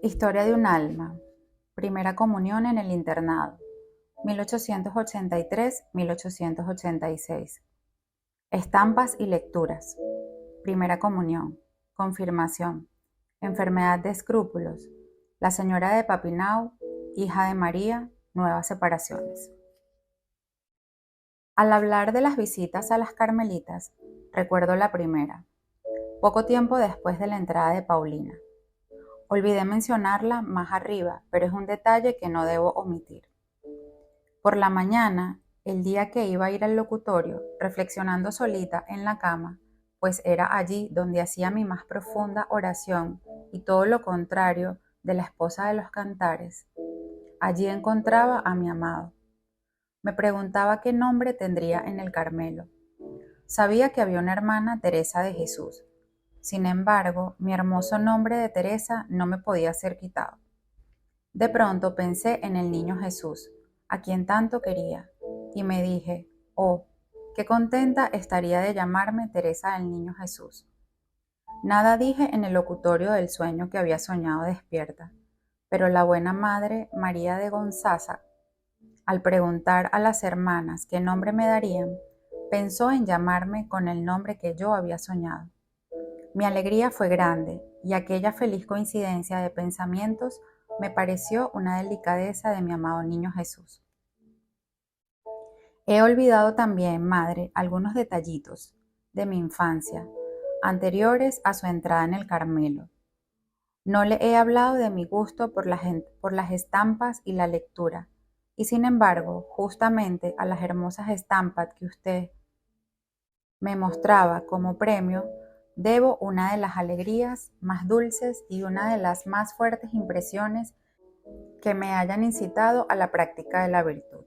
Historia de un alma. Primera comunión en el internado. 1883-1886. Estampas y lecturas. Primera comunión. Confirmación. Enfermedad de escrúpulos. La señora de Papinau, hija de María, nuevas separaciones. Al hablar de las visitas a las Carmelitas, recuerdo la primera, poco tiempo después de la entrada de Paulina. Olvidé mencionarla más arriba, pero es un detalle que no debo omitir. Por la mañana, el día que iba a ir al locutorio, reflexionando solita en la cama, pues era allí donde hacía mi más profunda oración y todo lo contrario de la esposa de los cantares, allí encontraba a mi amado. Me preguntaba qué nombre tendría en el Carmelo. Sabía que había una hermana, Teresa de Jesús. Sin embargo, mi hermoso nombre de Teresa no me podía ser quitado. De pronto pensé en el niño Jesús, a quien tanto quería, y me dije, oh, qué contenta estaría de llamarme Teresa del Niño Jesús. Nada dije en el locutorio del sueño que había soñado despierta, pero la buena madre María de Gonzaga, al preguntar a las hermanas qué nombre me darían, pensó en llamarme con el nombre que yo había soñado. Mi alegría fue grande, y aquella feliz coincidencia de pensamientos me pareció una delicadeza de mi amado niño Jesús. He olvidado también, madre, algunos detallitos de mi infancia, anteriores a su entrada en el Carmelo. No le he hablado de mi gusto por las estampas y la lectura, y sin embargo, justamente a las hermosas estampas que usted me mostraba como premio, debo una de las alegrías más dulces y una de las más fuertes impresiones que me hayan incitado a la práctica de la virtud.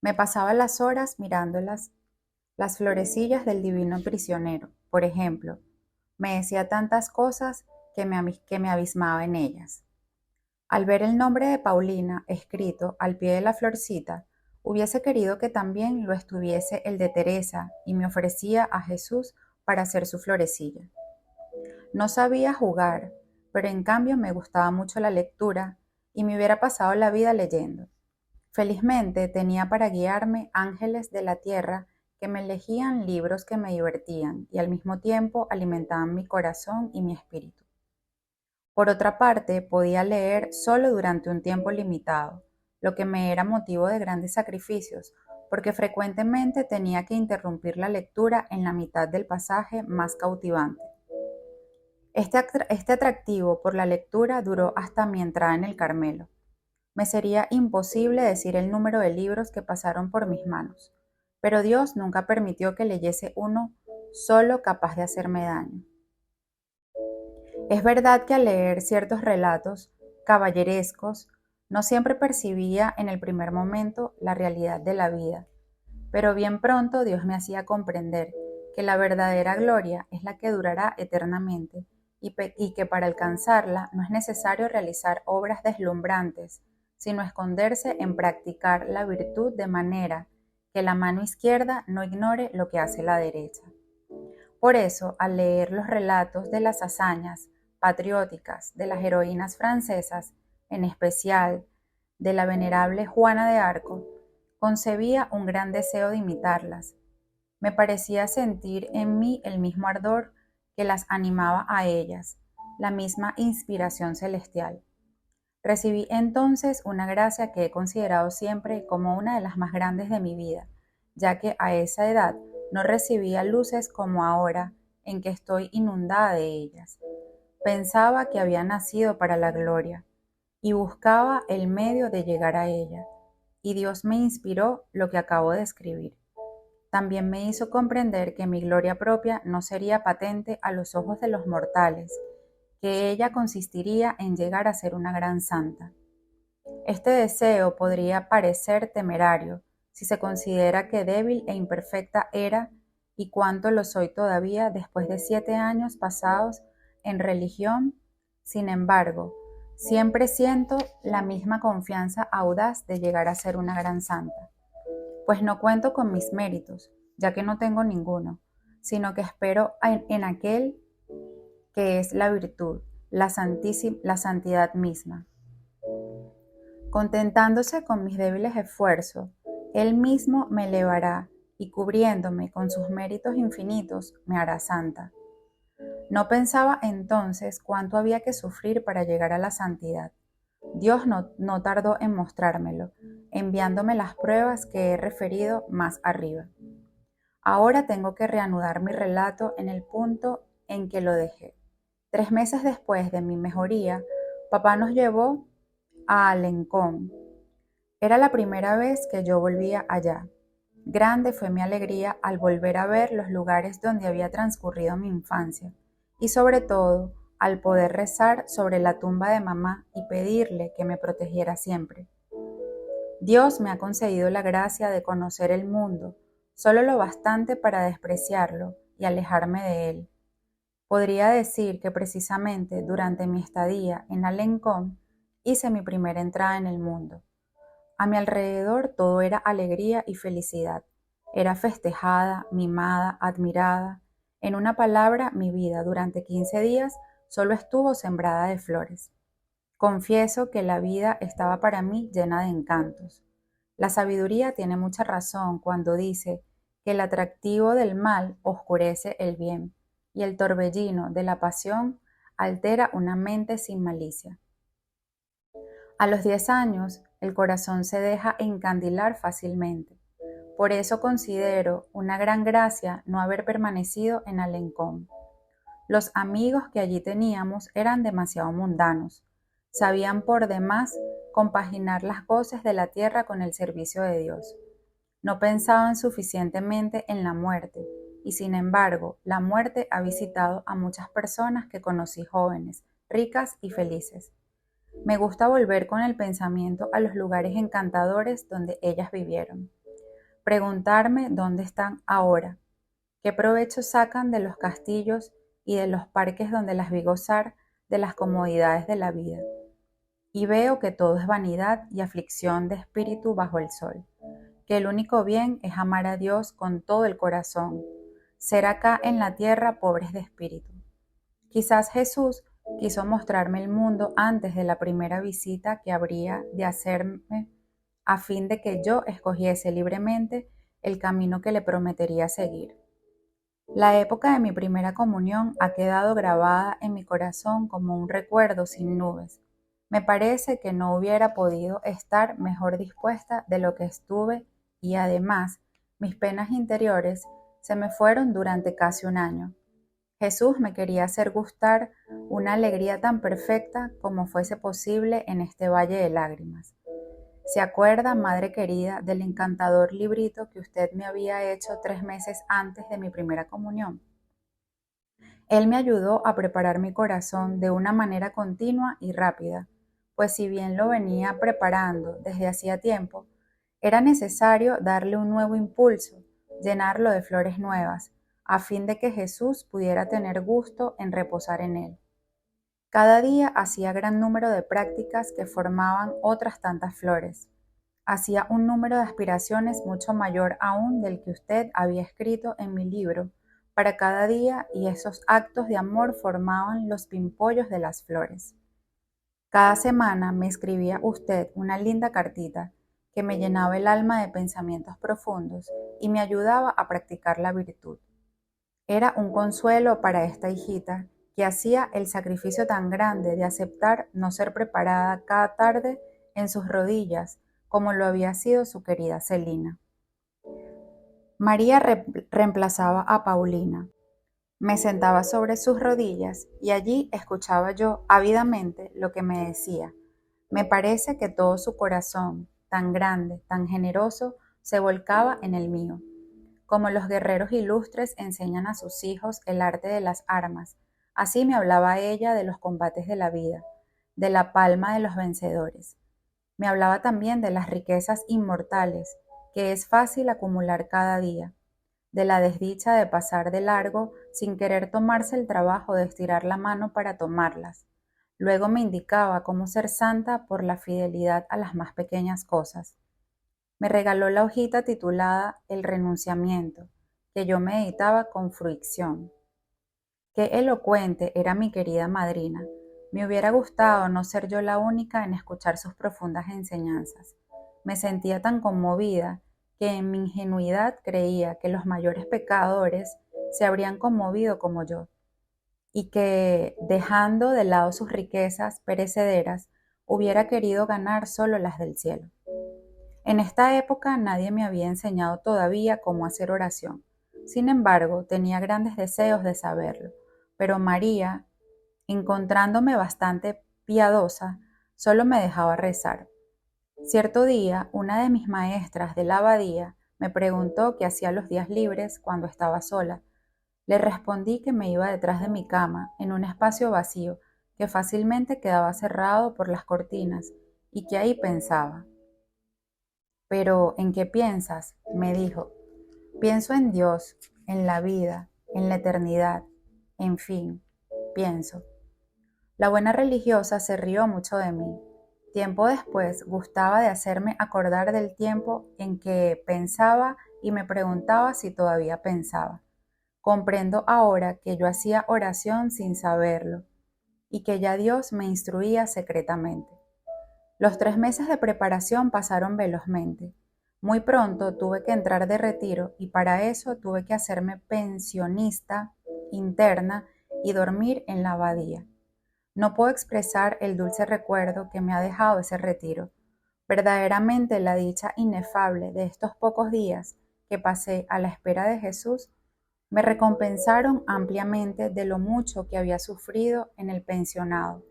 Me pasaba las horas mirándolas, las florecillas del divino prisionero, por ejemplo. Me decía tantas cosas que me abismaba en ellas. Al ver el nombre de Paulina escrito al pie de la florcita, hubiese querido que también lo estuviese el de Teresa y me ofrecía a Jesús para hacer su florecilla. No sabía jugar, pero en cambio me gustaba mucho la lectura y me hubiera pasado la vida leyendo. Felizmente tenía para guiarme ángeles de la tierra que me elegían libros que me divertían y al mismo tiempo alimentaban mi corazón y mi espíritu. Por otra parte, podía leer solo durante un tiempo limitado, lo que me era motivo de grandes sacrificios, porque frecuentemente tenía que interrumpir la lectura en la mitad del pasaje más cautivante. Este atractivo por la lectura duró hasta mi entrada en el Carmelo. Me sería imposible decir el número de libros que pasaron por mis manos, pero Dios nunca permitió que leyese uno solo capaz de hacerme daño. Es verdad que al leer ciertos relatos caballerescos no siempre percibía en el primer momento la realidad de la vida, pero bien pronto Dios me hacía comprender que la verdadera gloria es la que durará eternamente y que para alcanzarla no es necesario realizar obras deslumbrantes, sino esconderse en practicar la virtud de manera que la mano izquierda no ignore lo que hace la derecha. Por eso, al leer los relatos de las hazañas patrióticas de las heroínas francesas, en especial de la venerable Juana de Arco, concebía un gran deseo de imitarlas. Me parecía sentir en mí el mismo ardor que las animaba a ellas, la misma inspiración celestial. Recibí entonces una gracia que he considerado siempre como una de las más grandes de mi vida, ya que a esa edad no recibía luces como ahora, en que estoy inundada de ellas. Pensaba que había nacido para la gloria y buscaba el medio de llegar a ella, y Dios me inspiró lo que acabo de escribir. También me hizo comprender que mi gloria propia no sería patente a los ojos de los mortales, que ella consistiría en llegar a ser una gran santa. Este deseo podría parecer temerario si se considera que débil e imperfecta era y cuánto lo soy todavía después de 7 años pasados en religión. Sin embargo, siempre siento la misma confianza audaz de llegar a ser una gran santa, pues no cuento con mis méritos, ya que no tengo ninguno, sino que espero en aquel que es la virtud, la santidad misma. Contentándose con mis débiles esfuerzos, Él mismo me elevará y cubriéndome con sus méritos infinitos me hará santa. No pensaba entonces cuánto había que sufrir para llegar a la santidad. Dios no tardó en mostrármelo, enviándome las pruebas que he referido más arriba. Ahora tengo que reanudar mi relato en el punto en que lo dejé. 3 meses después de mi mejoría, papá nos llevó a Alencón. Era la primera vez que yo volvía allá. Grande fue mi alegría al volver a ver los lugares donde había transcurrido mi infancia y sobre todo al poder rezar sobre la tumba de mamá y pedirle que me protegiera siempre. Dios me ha concedido la gracia de conocer el mundo, solo lo bastante para despreciarlo y alejarme de él. Podría decir que precisamente durante mi estadía en Alencón hice mi primera entrada en el mundo. A mi alrededor todo era alegría y felicidad. Era festejada, mimada, admirada. En una palabra, mi vida durante 15 días solo estuvo sembrada de flores. Confieso que la vida estaba para mí llena de encantos. La sabiduría tiene mucha razón cuando dice que el atractivo del mal oscurece el bien y el torbellino de la pasión altera una mente sin malicia. A los 10 años, el corazón se deja encandilar fácilmente. Por eso considero una gran gracia no haber permanecido en Alencón. Los amigos que allí teníamos eran demasiado mundanos. Sabían por demás compaginar las cosas de la tierra con el servicio de Dios. No pensaban suficientemente en la muerte, y sin embargo, la muerte ha visitado a muchas personas que conocí jóvenes, ricas y felices. Me gusta volver con el pensamiento a los lugares encantadores donde ellas vivieron. Preguntarme dónde están ahora, qué provecho sacan de los castillos y de los parques donde las vi gozar de las comodidades de la vida. Y veo que todo es vanidad y aflicción de espíritu bajo el sol, que el único bien es amar a Dios con todo el corazón, ser acá en la tierra pobres de espíritu. Quizás Jesús quiso mostrarme el mundo antes de la primera visita que habría de hacerme a fin de que yo escogiese libremente el camino que le prometería seguir. La época de mi primera comunión ha quedado grabada en mi corazón como un recuerdo sin nubes. Me parece que no hubiera podido estar mejor dispuesta de lo que estuve y además mis penas interiores se me fueron durante casi un año. Jesús me quería hacer gustar una alegría tan perfecta como fuese posible en este valle de lágrimas. ¿Se acuerda, madre querida, del encantador librito que usted me había hecho 3 meses antes de mi primera comunión? Él me ayudó a preparar mi corazón de una manera continua y rápida, pues si bien lo venía preparando desde hacía tiempo, era necesario darle un nuevo impulso, llenarlo de flores nuevas, a fin de que Jesús pudiera tener gusto en reposar en él. Cada día hacía gran número de prácticas que formaban otras tantas flores. Hacía un número de aspiraciones mucho mayor aún del que usted había escrito en mi libro para cada día y esos actos de amor formaban los pimpollos de las flores. Cada semana me escribía usted una linda cartita que me llenaba el alma de pensamientos profundos y me ayudaba a practicar la virtud. Era un consuelo para esta hijita que hacía el sacrificio tan grande de aceptar no ser preparada cada tarde en sus rodillas como lo había sido su querida Celina. María reemplazaba a Paulina. Me sentaba sobre sus rodillas y allí escuchaba yo ávidamente lo que me decía. Me parece que todo su corazón, tan grande, tan generoso, se volcaba en el mío. Como los guerreros ilustres enseñan a sus hijos el arte de las armas, así me hablaba ella de los combates de la vida, de la palma de los vencedores. Me hablaba también de las riquezas inmortales que es fácil acumular cada día, de la desdicha de pasar de largo sin querer tomarse el trabajo de estirar la mano para tomarlas. Luego me indicaba cómo ser santa por la fidelidad a las más pequeñas cosas. Me regaló la hojita titulada El renunciamiento, que yo meditaba con fruición. Qué elocuente era mi querida madrina. Me hubiera gustado no ser yo la única en escuchar sus profundas enseñanzas. Me sentía tan conmovida que en mi ingenuidad creía que los mayores pecadores se habrían conmovido como yo, y que, dejando de lado sus riquezas perecederas, hubiera querido ganar solo las del cielo. En esta época nadie me había enseñado todavía cómo hacer oración. Sin embargo, tenía grandes deseos de saberlo, pero María, encontrándome bastante piadosa, solo me dejaba rezar. Cierto día, una de mis maestras de la abadía me preguntó qué hacía los días libres cuando estaba sola. Le respondí que me iba detrás de mi cama, en un espacio vacío, que fácilmente quedaba cerrado por las cortinas, y que ahí pensaba. Pero, ¿en qué piensas?, me dijo. Pienso en Dios, en la vida, en la eternidad, en fin, pienso. La buena religiosa se rió mucho de mí. Tiempo después gustaba de hacerme acordar del tiempo en que pensaba y me preguntaba si todavía pensaba. Comprendo ahora que yo hacía oración sin saberlo y que ya Dios me instruía secretamente. Los 3 meses de preparación pasaron velozmente. Muy pronto tuve que entrar de retiro y para eso tuve que hacerme pensionista interna y dormir en la abadía. No puedo expresar el dulce recuerdo que me ha dejado ese retiro. Verdaderamente la dicha inefable de estos pocos días que pasé a la espera de Jesús me recompensaron ampliamente de lo mucho que había sufrido en el pensionado.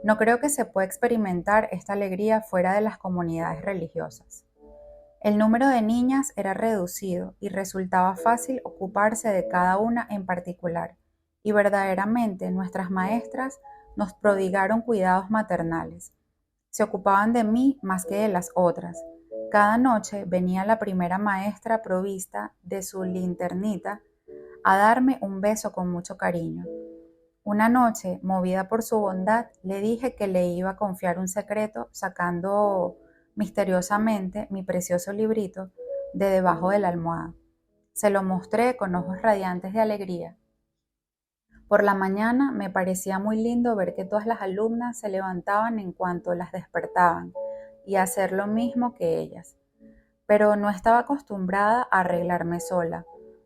No creo que se pueda experimentar esta alegría fuera de las comunidades religiosas. El número de niñas era reducido y resultaba fácil ocuparse de cada una en particular, y verdaderamente nuestras maestras nos prodigaron cuidados maternales. Se ocupaban de mí más que de las otras. Cada noche venía la primera maestra provista de su linternita a darme un beso con mucho cariño. Una noche, movida por su bondad, le dije que le iba a confiar un secreto sacando misteriosamente mi precioso librito de debajo de la almohada. Se lo mostré con ojos radiantes de alegría. Por la mañana me parecía muy lindo ver que todas las alumnas se levantaban en cuanto las despertaban y hacer lo mismo que ellas. Pero no estaba acostumbrada a arreglarme sola.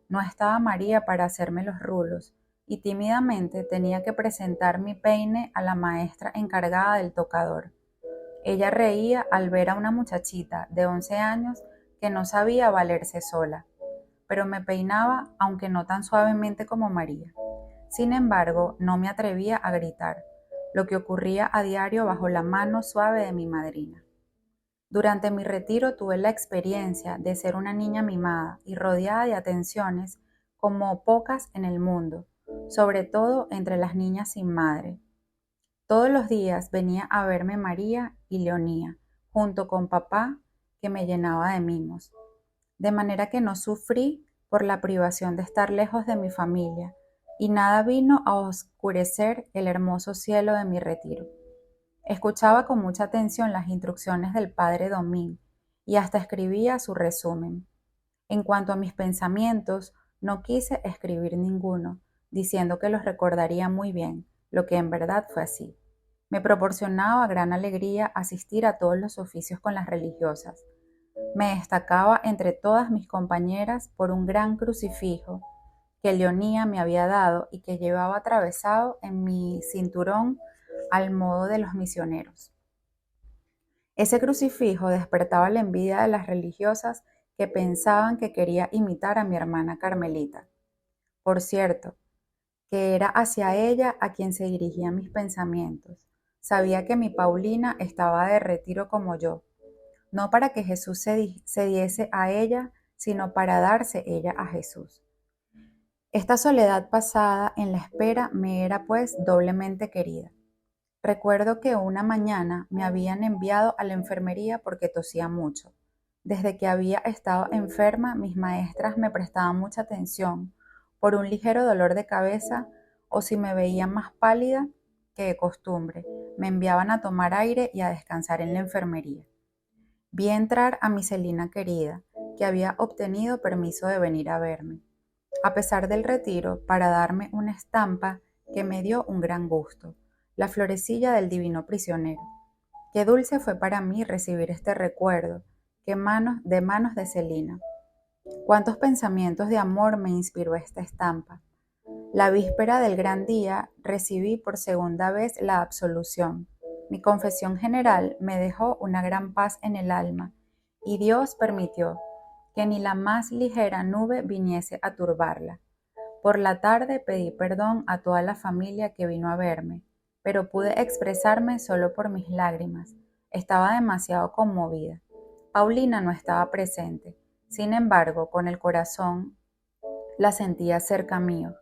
No estaba María para hacerme los rulos y tímidamente tenía que presentar mi peine a la maestra encargada del tocador. Ella reía al ver a una muchachita de 11 años que no sabía valerse sola, pero me peinaba aunque no tan suavemente como María. Sin embargo, no me atrevía a gritar, lo que ocurría a diario bajo la mano suave de mi madrina. Durante mi retiro tuve la experiencia de ser una niña mimada y rodeada de atenciones como pocas en el mundo, sobre todo entre las niñas sin madre. Todos los días venía a verme María y Leonía, junto con papá, que me llenaba de mimos, de manera que no sufrí por la privación de estar lejos de mi familia, y nada vino a oscurecer el hermoso cielo de mi retiro. Escuchaba con mucha atención las instrucciones del padre Domín y hasta escribía su resumen. En cuanto a mis pensamientos, no quise escribir ninguno, diciendo que los recordaría muy bien, lo que en verdad fue así. Me proporcionaba gran alegría asistir a todos los oficios con las religiosas. Me destacaba entre todas mis compañeras por un gran crucifijo que Leonía me había dado y que llevaba atravesado en mi cinturón al modo de los misioneros. Ese crucifijo despertaba la envidia de las religiosas que pensaban que quería imitar a mi hermana Carmelita. Por cierto, que era hacia ella a quien se dirigían mis pensamientos. Sabía que mi Paulina estaba de retiro como yo, no para que Jesús se diese a ella, sino para darse ella a Jesús. Esta soledad pasada en la espera me era pues doblemente querida. Recuerdo que una mañana me habían enviado a la enfermería porque tosía mucho. Desde que había estado enferma, mis maestras me prestaban mucha atención por un ligero dolor de cabeza o si me veía más pálida que de costumbre, me enviaban a tomar aire y a descansar en la enfermería. Vi entrar a mi Celina querida, que había obtenido permiso de venir a verme, a pesar del retiro, para darme una estampa que me dio un gran gusto. la florecilla del divino prisionero. Qué dulce fue para mí recibir este recuerdo, qué manos de Celina. Cuántos pensamientos de amor me inspiró esta estampa. La víspera del gran día recibí por segunda vez la absolución. Mi confesión general me dejó una gran paz en el alma, y Dios permitió que ni la más ligera nube viniese a turbarla. Por la tarde pedí perdón a toda la familia que vino a verme, pero pude expresarme solo por mis lágrimas. Estaba demasiado conmovida. Paulina no estaba presente. Sin embargo, con el corazón la sentía cerca mío.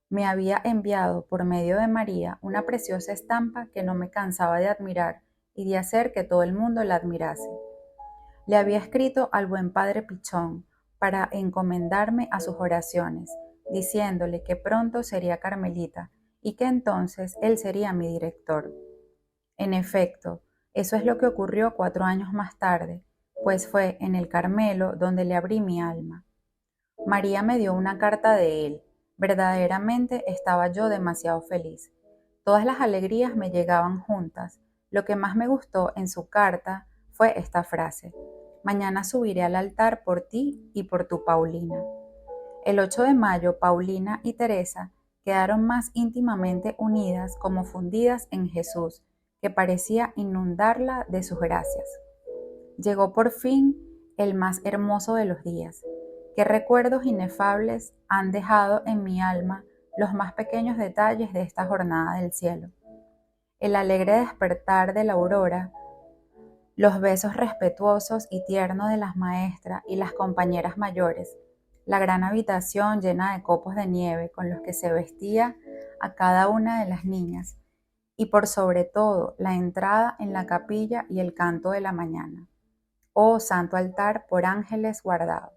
Me había enviado por medio de María una preciosa estampa que no me cansaba de admirar y de hacer que todo el mundo la admirase. Le había escrito al buen padre Pichón para encomendarme a sus oraciones, diciéndole que pronto sería carmelita y que entonces él sería mi director. En efecto, eso es lo que ocurrió 4 años más tarde, pues fue en el Carmelo donde le abrí mi alma. María me dio una carta de él. Verdaderamente estaba yo demasiado feliz. Todas las alegrías me llegaban juntas. Lo que más me gustó en su carta fue esta frase: mañana subiré al altar por ti y por tu Paulina. El 8 de mayo, Paulina y Teresa quedaron más íntimamente unidas, como fundidas en Jesús, que parecía inundarla de sus gracias. Llegó por fin el más hermoso de los días. Qué recuerdos inefables han dejado en mi alma los más pequeños detalles de esta jornada del cielo. El alegre despertar de la aurora, los besos respetuosos y tiernos de las maestras y las compañeras mayores, la gran habitación llena de copos de nieve con los que se vestía a cada una de las niñas, y por sobre todo la entrada en la capilla y el canto de la mañana. Oh santo altar por ángeles guardado.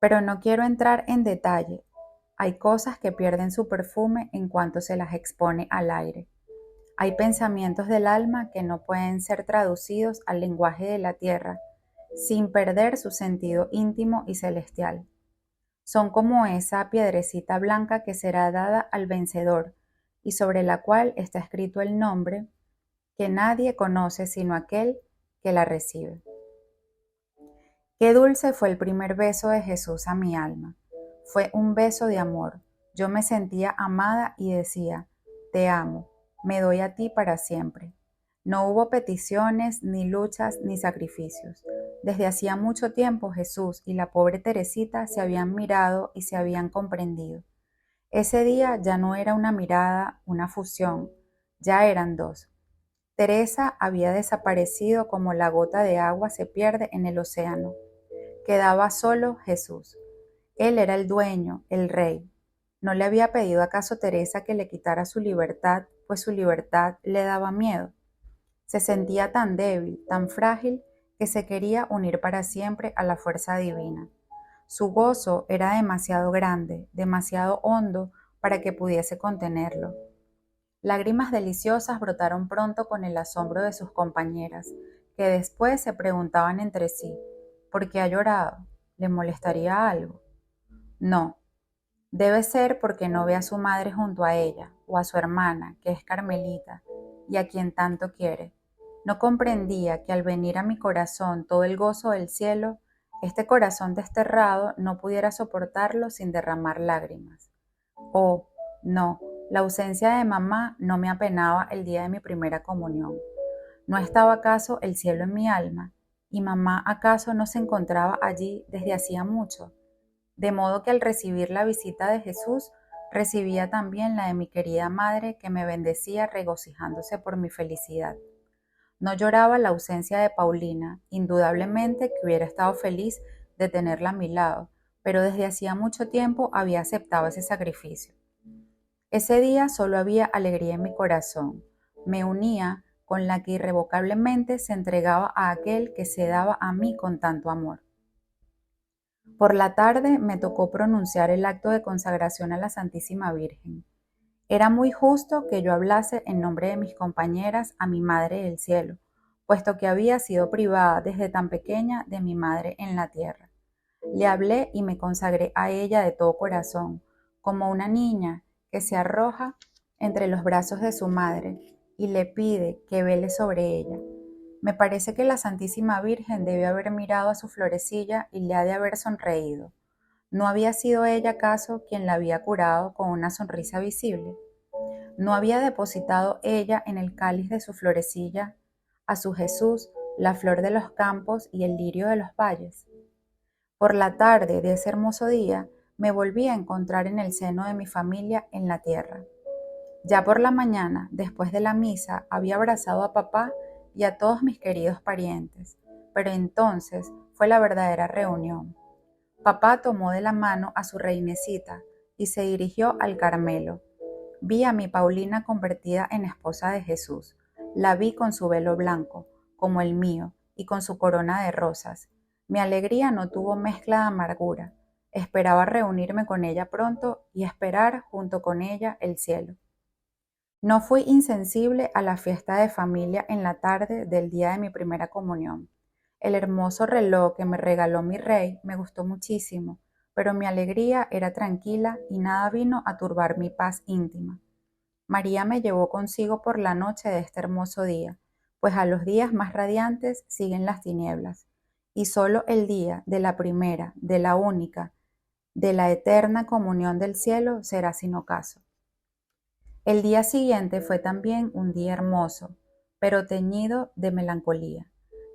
Pero no quiero entrar en detalle. Hay cosas que pierden su perfume en cuanto se las expone al aire. Hay pensamientos del alma que no pueden ser traducidos al lenguaje de la tierra, sin perder su sentido íntimo y celestial. Son como esa piedrecita blanca que será dada al vencedor y sobre la cual está escrito el nombre que nadie conoce sino aquel que la recibe. Qué dulce fue el primer beso de Jesús a mi alma. Fue un beso de amor. Yo me sentía amada y decía: te amo, me doy a ti para siempre. No hubo peticiones, ni luchas, ni sacrificios. Desde hacía mucho tiempo Jesús y la pobre Teresita se habían mirado y se habían comprendido. Ese día ya no era una mirada, una fusión, ya eran dos. Teresa había desaparecido como la gota de agua se pierde en el océano. Quedaba solo Jesús. Él era el dueño, el rey. ¿No le había pedido acaso Teresa que le quitara su libertad, pues su libertad le daba miedo? Se sentía tan débil, tan frágil, que se quería unir para siempre a la fuerza divina. Su gozo era demasiado grande, demasiado hondo para que pudiese contenerlo. Lágrimas deliciosas brotaron pronto con el asombro de sus compañeras, que después se preguntaban entre sí: ¿por qué ha llorado? ¿Le molestaría algo? No, debe ser porque no ve a su madre junto a ella, o a su hermana, que es Carmelita, y a quien tanto quiere. No comprendía que al venir a mi corazón todo el gozo del cielo, este corazón desterrado no pudiera soportarlo sin derramar lágrimas. Oh, no, la ausencia de mamá no me apenaba el día de mi primera comunión. ¿No estaba acaso el cielo en mi alma? ¿Y mamá acaso no se encontraba allí desde hacía mucho? De modo que al recibir la visita de Jesús, recibía también la de mi querida madre, que me bendecía regocijándose por mi felicidad. No lloraba la ausencia de Paulina, indudablemente que hubiera estado feliz de tenerla a mi lado, pero desde hacía mucho tiempo había aceptado ese sacrificio. Ese día solo había alegría en mi corazón. Me unía con la que irrevocablemente se entregaba a aquel que se daba a mí con tanto amor. Por la tarde me tocó pronunciar el acto de consagración a la Santísima Virgen. Era muy justo que yo hablase en nombre de mis compañeras a mi Madre del Cielo, puesto que había sido privada desde tan pequeña de mi madre en la tierra. Le hablé y me consagré a ella de todo corazón, como una niña que se arroja entre los brazos de su madre y le pide que vele sobre ella. Me parece que la Santísima Virgen debe haber mirado a su florecilla y le ha de haber sonreído. ¿No había sido ella acaso quien la había curado con una sonrisa visible? ¿No había depositado ella en el cáliz de su florecilla a su Jesús la flor de los campos y el lirio de los valles? Por la tarde de ese hermoso día me volví a encontrar en el seno de mi familia en la tierra. Ya por la mañana, después de la misa, había abrazado a papá y a todos mis queridos parientes, pero entonces fue la verdadera reunión. Papá tomó de la mano a su reinecita y se dirigió al Carmelo. Vi a mi Paulina convertida en esposa de Jesús. La vi con su velo blanco, como el mío, y con su corona de rosas. Mi alegría no tuvo mezcla de amargura. Esperaba reunirme con ella pronto y esperar junto con ella el cielo. No fui insensible a la fiesta de familia en la tarde del día de mi primera comunión. El hermoso reloj que me regaló mi rey me gustó muchísimo, pero mi alegría era tranquila y nada vino a turbar mi paz íntima. María me llevó consigo por la noche de este hermoso día, pues a los días más radiantes siguen las tinieblas, y solo el día de la primera, de la única, de la eterna comunión del cielo será sin ocaso. El día siguiente fue también un día hermoso, pero teñido de melancolía.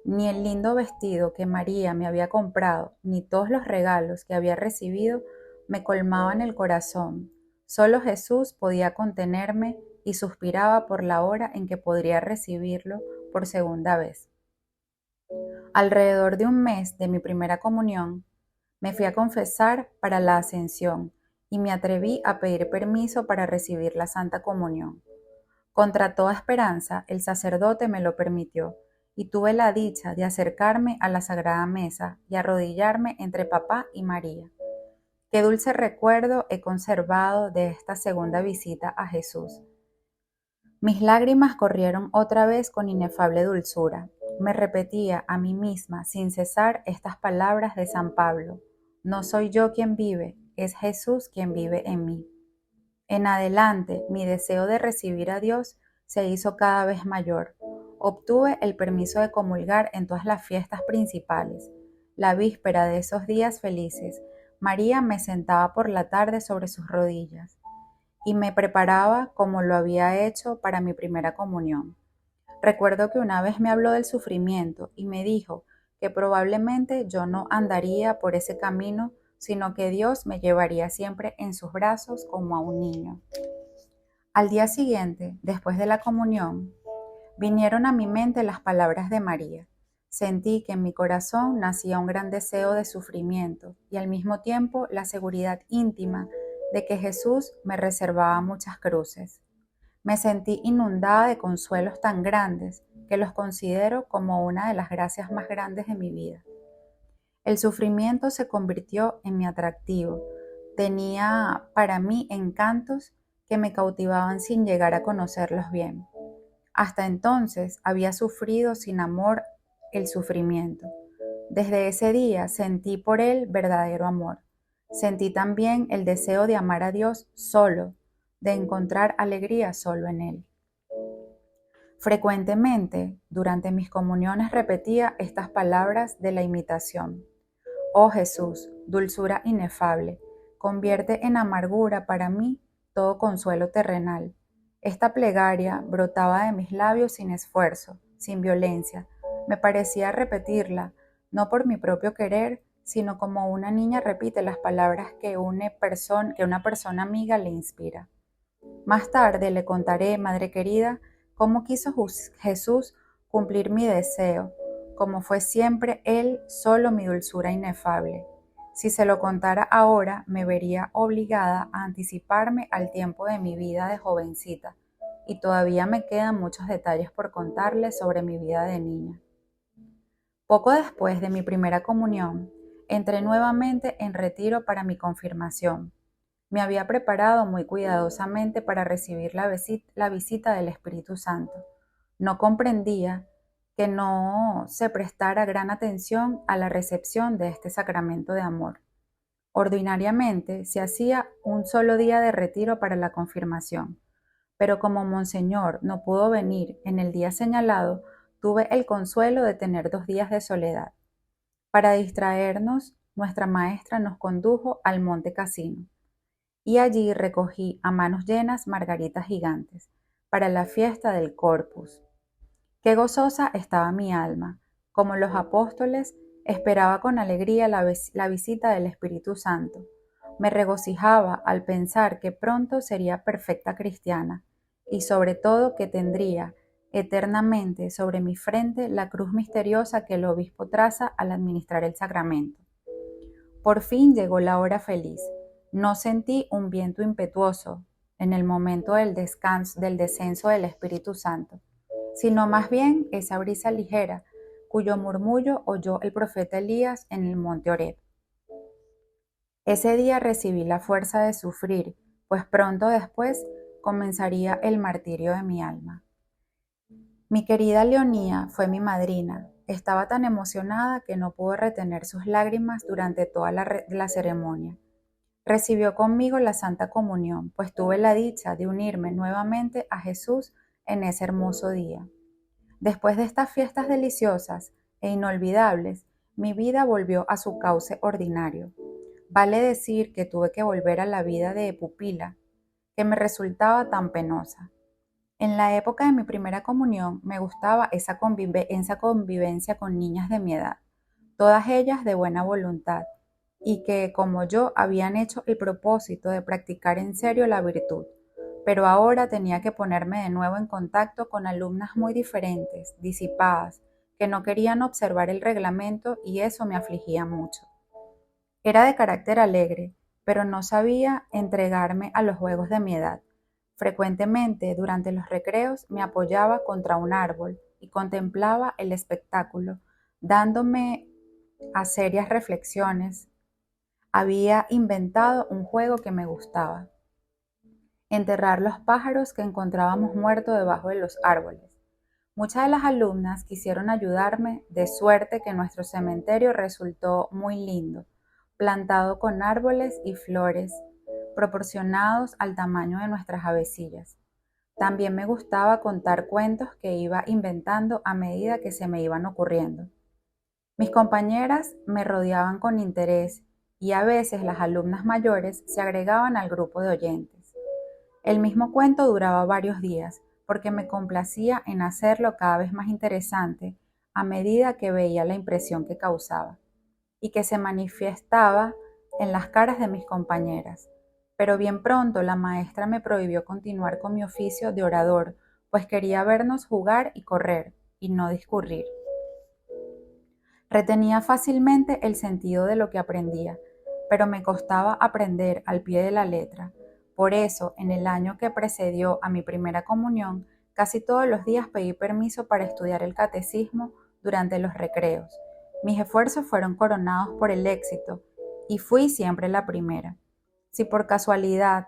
Ni el lindo vestido que María me había comprado, ni todos los regalos que había recibido me colmaban el corazón. Solo Jesús podía contenerme y suspiraba por la hora en que podría recibirlo por segunda vez. Alrededor de un mes de mi primera comunión, me fui a confesar para la Ascensión y me atreví a pedir permiso para recibir la Santa Comunión. Contra toda esperanza, el sacerdote me lo permitió y tuve la dicha de acercarme a la Sagrada Mesa y arrodillarme entre papá y María. Qué dulce recuerdo he conservado de esta segunda visita a Jesús. Mis lágrimas corrieron otra vez con inefable dulzura. Me repetía a mí misma sin cesar estas palabras de San Pablo: no soy yo quien vive, es Jesús quien vive en mí. En adelante, mi deseo de recibir a Dios se hizo cada vez mayor. Obtuve el permiso de comulgar en todas las fiestas principales. La víspera de esos días felices, María me sentaba por la tarde sobre sus rodillas y me preparaba como lo había hecho para mi primera comunión. Recuerdo que una vez me habló del sufrimiento y me dijo que probablemente yo no andaría por ese camino, sino que Dios me llevaría siempre en sus brazos como a un niño. Al día siguiente, después de la comunión, vinieron a mi mente las palabras de María. Sentí que en mi corazón nacía un gran deseo de sufrimiento y al mismo tiempo la seguridad íntima de que Jesús me reservaba muchas cruces. Me sentí inundada de consuelos tan grandes que los considero como una de las gracias más grandes de mi vida. El sufrimiento se convirtió en mi atractivo. Tenía para mí encantos que me cautivaban sin llegar a conocerlos bien. Hasta entonces había sufrido sin amor el sufrimiento. Desde ese día sentí por él verdadero amor. Sentí también el deseo de amar a Dios solo, de encontrar alegría solo en Él. Frecuentemente, durante mis comuniones repetía estas palabras de la imitación. Oh Jesús, dulzura inefable, convierte en amargura para mí todo consuelo terrenal. Esta plegaria brotaba de mis labios sin esfuerzo, sin violencia. Me parecía repetirla, no por mi propio querer, sino como una niña repite las palabras que una persona amiga le inspira. Más tarde le contaré, madre querida, cómo quiso Jesús cumplir mi deseo, como fue siempre Él solo mi dulzura inefable. Si se lo contara ahora, me vería obligada a anticiparme al tiempo de mi vida de jovencita, y todavía me quedan muchos detalles por contarle sobre mi vida de niña. Poco después de mi primera comunión, entré nuevamente en retiro para mi confirmación. Me había preparado muy cuidadosamente para recibir la visita del Espíritu Santo. No comprendía que no se prestara gran atención a la recepción de este sacramento de amor. Ordinariamente se hacía un solo día de retiro para la confirmación, pero como Monseñor no pudo venir en el día señalado, tuve el consuelo de tener 2 días de soledad. Para distraernos, nuestra maestra nos condujo al Monte Cassino, y allí recogí a manos llenas margaritas gigantes para la fiesta del Corpus. Qué gozosa estaba mi alma. Como los apóstoles, esperaba con alegría la visita del Espíritu Santo. Me regocijaba al pensar que pronto sería perfecta cristiana y sobre todo que tendría eternamente sobre mi frente la cruz misteriosa que el obispo traza al administrar el sacramento. Por fin llegó la hora feliz. No sentí un viento impetuoso en el momento del descenso del Espíritu Santo, sino más bien esa brisa ligera, cuyo murmullo oyó el profeta Elías en el monte Horeb. Ese día recibí la fuerza de sufrir, pues pronto después comenzaría el martirio de mi alma. Mi querida Leonía fue mi madrina. Estaba tan emocionada que no pudo retener sus lágrimas durante toda la ceremonia. Recibió conmigo la Santa Comunión, pues tuve la dicha de unirme nuevamente a Jesús en ese hermoso día. Después de estas fiestas deliciosas e inolvidables, mi vida volvió a su cauce ordinario. Vale decir que tuve que volver a la vida de pupila, que me resultaba tan penosa. En la época de mi primera comunión me gustaba esa convivencia con niñas de mi edad, todas ellas de buena voluntad, y que, como yo, habían hecho el propósito de practicar en serio la virtud. Pero ahora tenía que ponerme de nuevo en contacto con alumnas muy diferentes, disipadas, que no querían observar el reglamento y eso me afligía mucho. Era de carácter alegre, pero no sabía entregarme a los juegos de mi edad. Frecuentemente, durante los recreos, me apoyaba contra un árbol y contemplaba el espectáculo, dándome a serias reflexiones. Había inventado un juego que me gustaba: enterrar los pájaros que encontrábamos muertos debajo de los árboles. Muchas de las alumnas quisieron ayudarme, de suerte que nuestro cementerio resultó muy lindo, plantado con árboles y flores, proporcionados al tamaño de nuestras avecillas. También me gustaba contar cuentos que iba inventando a medida que se me iban ocurriendo. Mis compañeras me rodeaban con interés y a veces las alumnas mayores se agregaban al grupo de oyentes. El mismo cuento duraba varios días, porque me complacía en hacerlo cada vez más interesante a medida que veía la impresión que causaba y que se manifestaba en las caras de mis compañeras. Pero bien pronto la maestra me prohibió continuar con mi oficio de orador, pues quería vernos jugar y correr, y no discurrir. Retenía fácilmente el sentido de lo que aprendía, pero me costaba aprender al pie de la letra. Por eso, en el año que precedió a mi primera comunión, casi todos los días pedí permiso para estudiar el catecismo durante los recreos. Mis esfuerzos fueron coronados por el éxito y fui siempre la primera. Si por casualidad,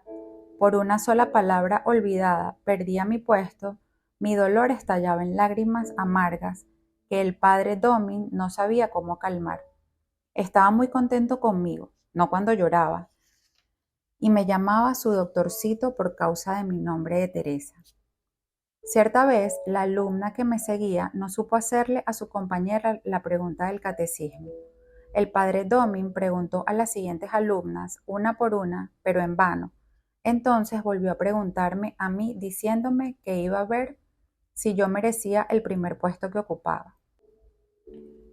por una sola palabra olvidada, perdía mi puesto, mi dolor estallaba en lágrimas amargas que el padre Domin no sabía cómo calmar. Estaba muy contento conmigo, no cuando lloraba, y me llamaba su doctorcito por causa de mi nombre de Teresa. Cierta vez, la alumna que me seguía no supo hacerle a su compañera la pregunta del catecismo. El padre Domin preguntó a las siguientes alumnas, una por una, pero en vano. Entonces volvió a preguntarme a mí diciéndome que iba a ver si yo merecía el primer puesto que ocupaba.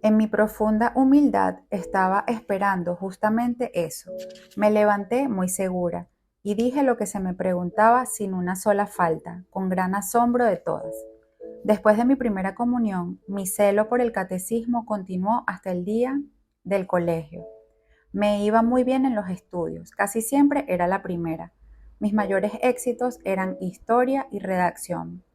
En mi profunda humildad estaba esperando justamente eso. Me levanté muy segura y dije lo que se me preguntaba sin una sola falta, con gran asombro de todas. Después de mi primera comunión, mi celo por el catecismo continuó hasta el día del colegio. Me iba muy bien en los estudios, casi siempre era la primera. Mis mayores éxitos eran historia y redacción.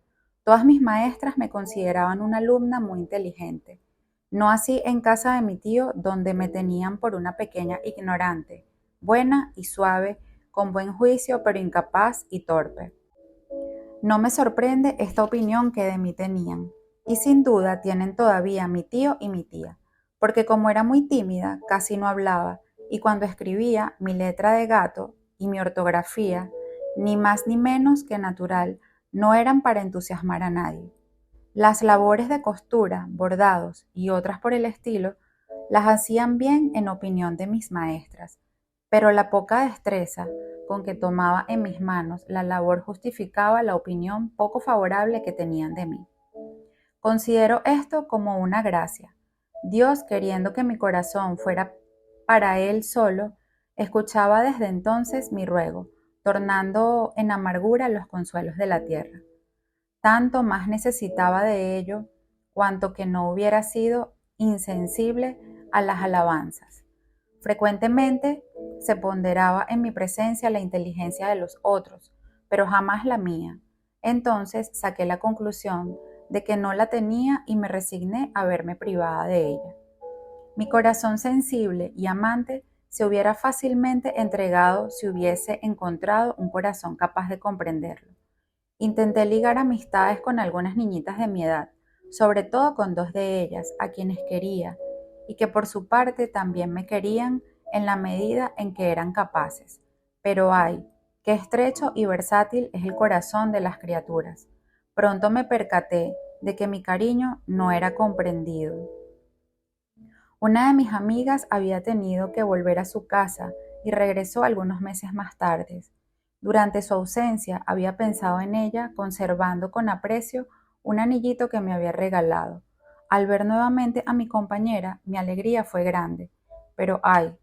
Todas mis maestras me consideraban una alumna muy inteligente. No así en casa de mi tío, donde me tenían por una pequeña ignorante, buena y suave, con buen juicio pero incapaz y torpe. No me sorprende esta opinión que de mí tenían, y sin duda tienen todavía mi tío y mi tía, porque como era muy tímida, casi no hablaba, y cuando escribía, mi letra de gato y mi ortografía, ni más ni menos que natural, no eran para entusiasmar a nadie. Las labores de costura, bordados y otras por el estilo las hacían bien en opinión de mis maestras, pero la poca destreza con que tomaba en mis manos la labor justificaba la opinión poco favorable que tenían de mí. Considero esto como una gracia. Dios, queriendo que mi corazón fuera para Él solo, escuchaba desde entonces mi ruego, tornando en amargura los consuelos de la tierra. Tanto más necesitaba de ello, cuanto que no hubiera sido insensible a las alabanzas. Frecuentemente se ponderaba en mi presencia la inteligencia de los otros, pero jamás la mía. Entonces saqué la conclusión de que no la tenía y me resigné a verme privada de ella. Mi corazón sensible y amante se hubiera fácilmente entregado si hubiese encontrado un corazón capaz de comprenderlo. Intenté ligar amistades con algunas niñitas de mi edad, sobre todo con dos de ellas, a quienes quería, y que por su parte también me querían en la medida en que eran capaces. Pero ay, qué estrecho y versátil es el corazón de las criaturas. Pronto me percaté de que mi cariño no era comprendido. Una de mis amigas había tenido que volver a su casa y regresó algunos meses más tarde. Durante su ausencia había pensado en ella, conservando con aprecio un anillito que me había regalado. Al ver nuevamente a mi compañera, mi alegría fue grande, pero ay,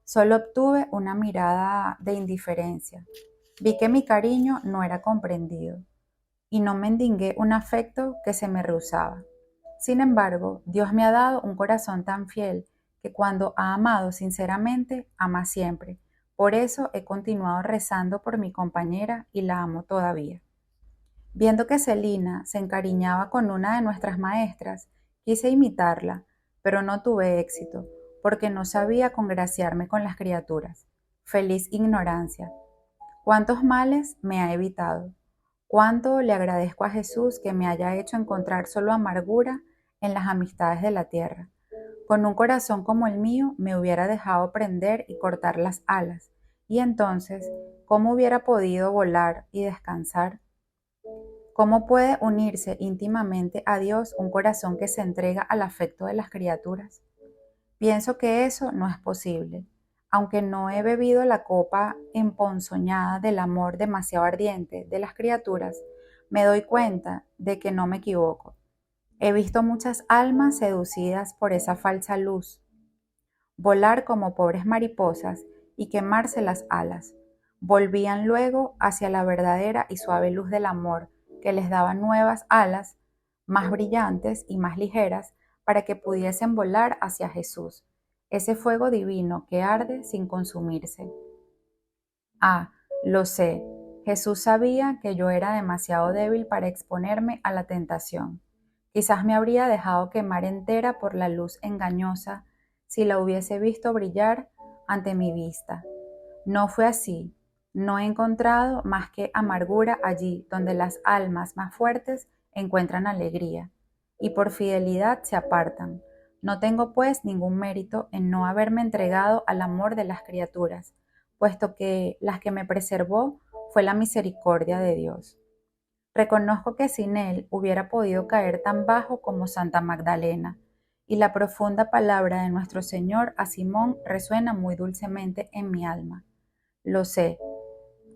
solo obtuve una mirada de indiferencia. Vi que mi cariño no era comprendido y no mendigué un afecto que se me rehusaba. Sin embargo, Dios me ha dado un corazón tan fiel que cuando ha amado sinceramente, ama siempre. Por eso he continuado rezando por mi compañera y la amo todavía. Viendo que Celina se encariñaba con una de nuestras maestras, quise imitarla, pero no tuve éxito, porque no sabía congraciarme con las criaturas. Feliz ignorancia. ¿Cuántos males me ha evitado? ¿Cuánto le agradezco a Jesús que me haya hecho encontrar solo amargura en las amistades de la tierra? Con un corazón como el mío me hubiera dejado prender y cortar las alas, y entonces, ¿cómo hubiera podido volar y descansar? ¿Cómo puede unirse íntimamente a Dios un corazón que se entrega al afecto de las criaturas? Pienso que eso no es posible. Aunque no he bebido la copa emponzoñada del amor demasiado ardiente de las criaturas, me doy cuenta de que no me equivoco. He visto muchas almas seducidas por esa falsa luz, volar como pobres mariposas y quemarse las alas. Volvían luego hacia la verdadera y suave luz del amor que les daba nuevas alas, más brillantes y más ligeras, para que pudiesen volar hacia Jesús, ese fuego divino que arde sin consumirse. Ah, lo sé, Jesús sabía que yo era demasiado débil para exponerme a la tentación. Quizás me habría dejado quemar entera por la luz engañosa si la hubiese visto brillar ante mi vista. No fue así. No he encontrado más que amargura allí donde las almas más fuertes encuentran alegría, y por fidelidad se apartan. No tengo pues ningún mérito en no haberme entregado al amor de las criaturas, puesto que las que me preservó fue la misericordia de Dios. Reconozco que sin él hubiera podido caer tan bajo como Santa Magdalena, y la profunda palabra de nuestro Señor a Simón resuena muy dulcemente en mi alma. Lo sé,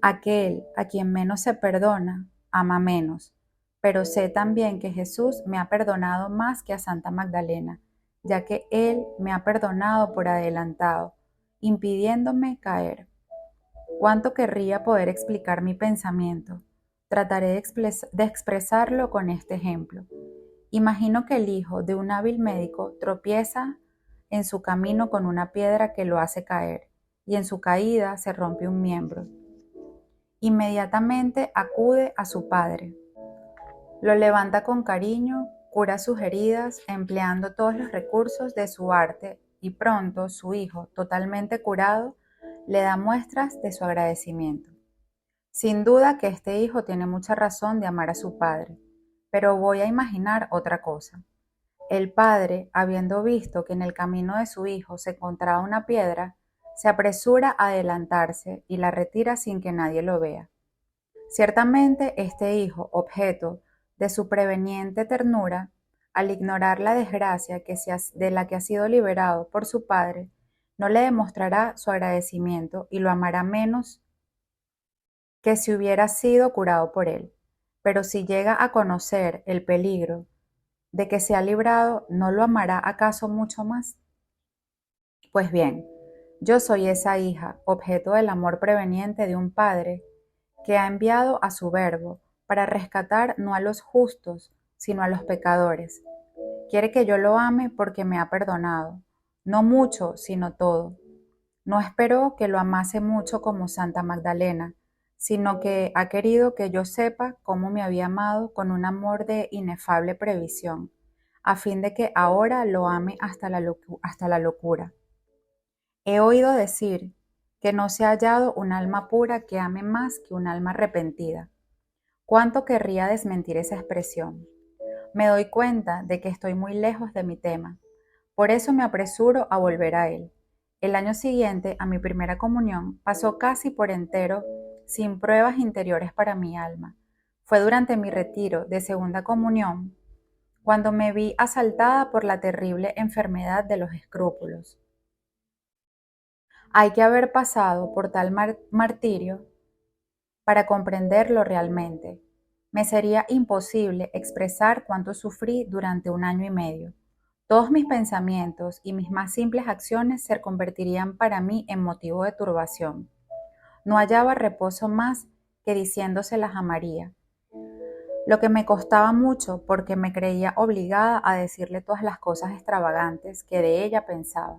aquel a quien menos se perdona, ama menos, pero sé también que Jesús me ha perdonado más que a Santa Magdalena, ya que Él me ha perdonado por adelantado, impidiéndome caer. ¿Cuánto querría poder explicar mi pensamiento? Trataré de expresarlo con este ejemplo. Imagino que el hijo de un hábil médico tropieza en su camino con una piedra que lo hace caer, y en su caída se rompe un miembro. Inmediatamente acude a su padre. Lo levanta con cariño, cura sus heridas, empleando todos los recursos de su arte, y pronto su hijo, totalmente curado, le da muestras de su agradecimiento. Sin duda que este hijo tiene mucha razón de amar a su padre, pero voy a imaginar otra cosa. El padre, habiendo visto que en el camino de su hijo se encontraba una piedra, se apresura a adelantarse y la retira sin que nadie lo vea. Ciertamente este hijo, objeto de su preveniente ternura, al ignorar la desgracia de la que ha sido liberado por su padre, no le demostrará su agradecimiento y lo amará menos que si hubiera sido curado por él. Pero si llega a conocer el peligro de que se ha librado, ¿no lo amará acaso mucho más? Pues bien, yo soy esa hija, objeto del amor preveniente de un padre que ha enviado a su verbo para rescatar no a los justos, sino a los pecadores. Quiere que yo lo ame porque me ha perdonado, no mucho, sino todo. No esperó que lo amase mucho como Santa Magdalena, sino que ha querido que yo sepa cómo me había amado con un amor de inefable previsión, a fin de que ahora lo ame hasta la locura. He oído decir que no se ha hallado un alma pura que ame más que un alma arrepentida. ¿Cuánto querría desmentir esa expresión? Me doy cuenta de que estoy muy lejos de mi tema. Por eso me apresuro a volver a él. El año siguiente a mi primera comunión pasó casi por entero sin pruebas interiores para mi alma. Fue durante mi retiro de segunda comunión cuando me vi asaltada por la terrible enfermedad de los escrúpulos. Hay que haber pasado por tal martirio para comprenderlo realmente. Me sería imposible expresar cuánto sufrí durante un año y medio. Todos mis pensamientos y mis más simples acciones se convertirían para mí en motivo de turbación. No hallaba reposo más que diciéndoselas a María, lo que me costaba mucho porque me creía obligada a decirle todas las cosas extravagantes que de ella pensaba.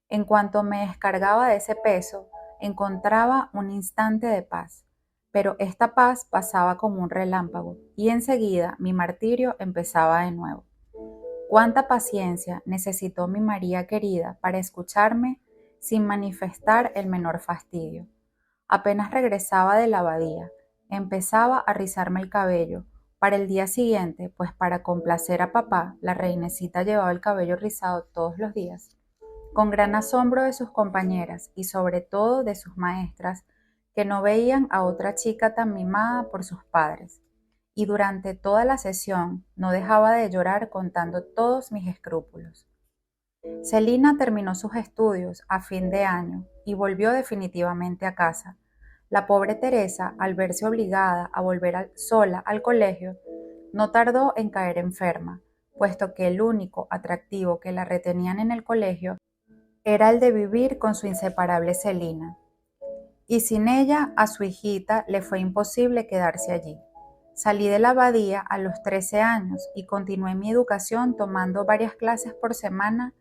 En cuanto me descargaba de ese peso, encontraba un instante de paz, pero esta paz pasaba como un relámpago y enseguida mi martirio empezaba de nuevo. Cuánta paciencia necesitó mi María querida para escucharme sin manifestar el menor fastidio. Apenas regresaba de la abadía, empezaba a rizarme el cabello. Para el día siguiente, pues para complacer a papá, la reinecita llevaba el cabello rizado todos los días, con gran asombro de sus compañeras y sobre todo de sus maestras, que no veían a otra chica tan mimada por sus padres. Y durante toda la sesión no dejaba de llorar contando todos mis escrúpulos. Celina terminó sus estudios a fin de año y volvió definitivamente a casa. La pobre Teresa, al verse obligada a volver sola al colegio, no tardó en caer enferma, puesto que el único atractivo que la retenían en el colegio era el de vivir con su inseparable Celina, y sin ella a su hijita le fue imposible quedarse allí. Salí de la abadía a los 13 años y continué mi educación tomando varias clases por semana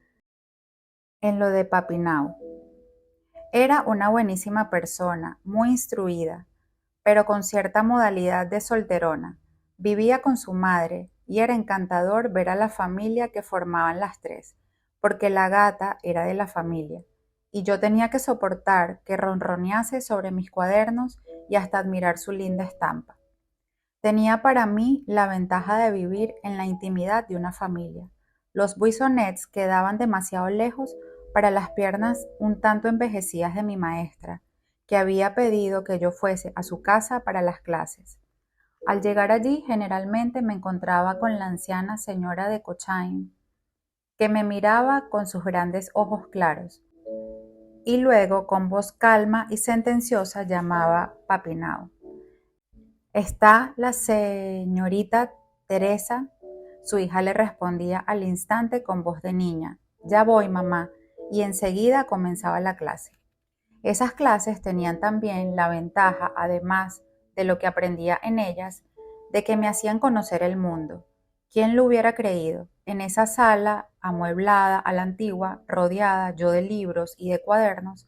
en lo de Papineau. Era una buenísima persona, muy instruida, pero con cierta modalidad de solterona. Vivía con su madre y era encantador ver a la familia que formaban las tres, porque la gata era de la familia, y yo tenía que soportar que ronronease sobre mis cuadernos y hasta admirar su linda estampa. Tenía para mí la ventaja de vivir en la intimidad de una familia. Los buissonets quedaban demasiado lejos para las piernas un tanto envejecidas de mi maestra, que había pedido que yo fuese a su casa para las clases. Al llegar allí, generalmente me encontraba con la anciana señora de Cochain, que me miraba con sus grandes ojos claros, y luego con voz calma y sentenciosa llamaba Papineau. ¿Está la señorita Teresa? Su hija le respondía al instante con voz de niña. Ya voy, mamá, y enseguida comenzaba la clase. Esas clases tenían también la ventaja, además de lo que aprendía en ellas, de que me hacían conocer el mundo. ¿Quién lo hubiera creído? En esa sala, amueblada a la antigua, rodeada yo de libros y de cuadernos,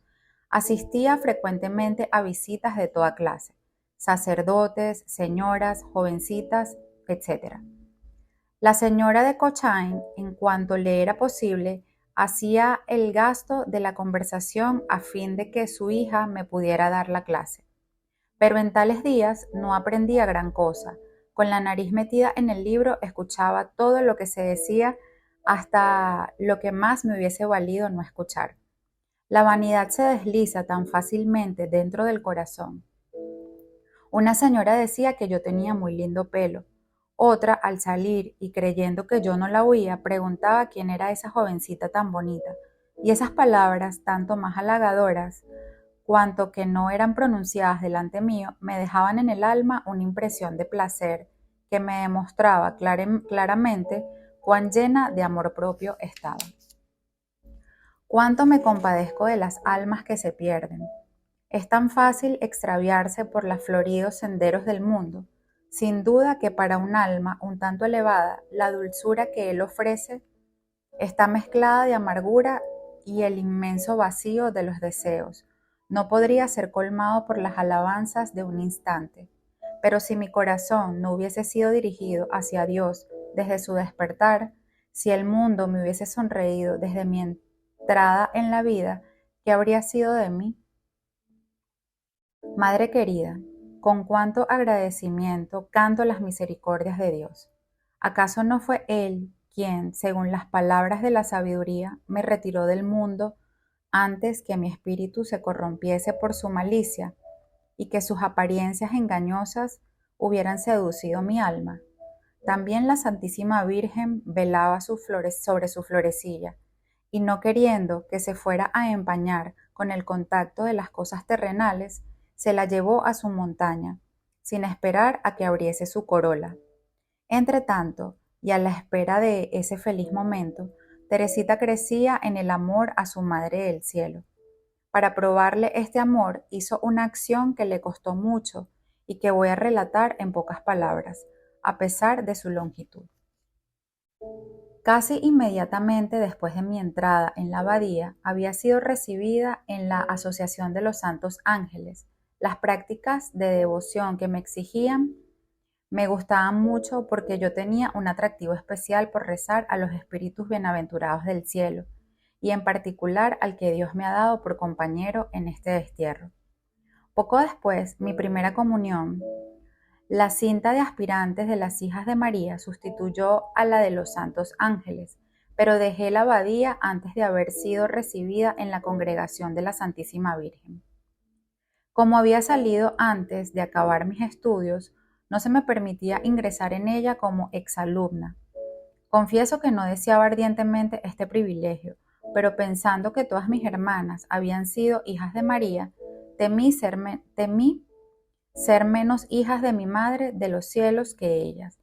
asistía frecuentemente a visitas de toda clase, sacerdotes, señoras, jovencitas, etc. La señora de Cochain, en cuanto le era posible, hacía el gasto de la conversación a fin de que su hija me pudiera dar la clase. Pero en tales días no aprendía gran cosa. Con la nariz metida en el libro escuchaba todo lo que se decía, hasta lo que más me hubiese valido no escuchar. La vanidad se desliza tan fácilmente dentro del corazón. Una señora decía que yo tenía muy lindo pelo. Otra, al salir y creyendo que yo no la oía, preguntaba quién era esa jovencita tan bonita. Y esas palabras, tanto más halagadoras, cuanto que no eran pronunciadas delante mío, me dejaban en el alma una impresión de placer que me demostraba claramente cuán llena de amor propio estaba. Cuánto me compadezco de las almas que se pierden. Es tan fácil extraviarse por los floridos senderos del mundo. Sin duda que para un alma un tanto elevada, la dulzura que él ofrece está mezclada de amargura y el inmenso vacío de los deseos. No podría ser colmado por las alabanzas de un instante. Pero si mi corazón no hubiese sido dirigido hacia Dios desde su despertar, si el mundo me hubiese sonreído desde mi entrada en la vida, ¿qué habría sido de mí? Madre querida, con cuánto agradecimiento canto las misericordias de Dios. ¿Acaso no fue Él quien, según las palabras de la sabiduría, me retiró del mundo antes que mi espíritu se corrompiese por su malicia y que sus apariencias engañosas hubieran seducido mi alma? También la Santísima Virgen velaba sobre su florecilla, y no queriendo que se fuera a empañar con el contacto de las cosas terrenales, se la llevó a su montaña, sin esperar a que abriese su corola. Entretanto, y a la espera de ese feliz momento, Teresita crecía en el amor a su Madre del Cielo. Para probarle este amor hizo una acción que le costó mucho y que voy a relatar en pocas palabras, a pesar de su longitud. Casi inmediatamente después de mi entrada en la abadía, había sido recibida en la Asociación de los Santos Ángeles. Las prácticas de devoción que me exigían me gustaban mucho porque yo tenía un atractivo especial por rezar a los espíritus bienaventurados del cielo, y en particular al que Dios me ha dado por compañero en este destierro. Poco después, mi primera comunión, la cinta de aspirantes de las hijas de María sustituyó a la de los santos ángeles, pero dejé la abadía antes de haber sido recibida en la congregación de la Santísima Virgen. Como había salido antes de acabar mis estudios, no se me permitía ingresar en ella como exalumna. Confieso que no deseaba ardientemente este privilegio, pero pensando que todas mis hermanas habían sido hijas de María, temí ser menos hijas de mi Madre de los cielos que ellas,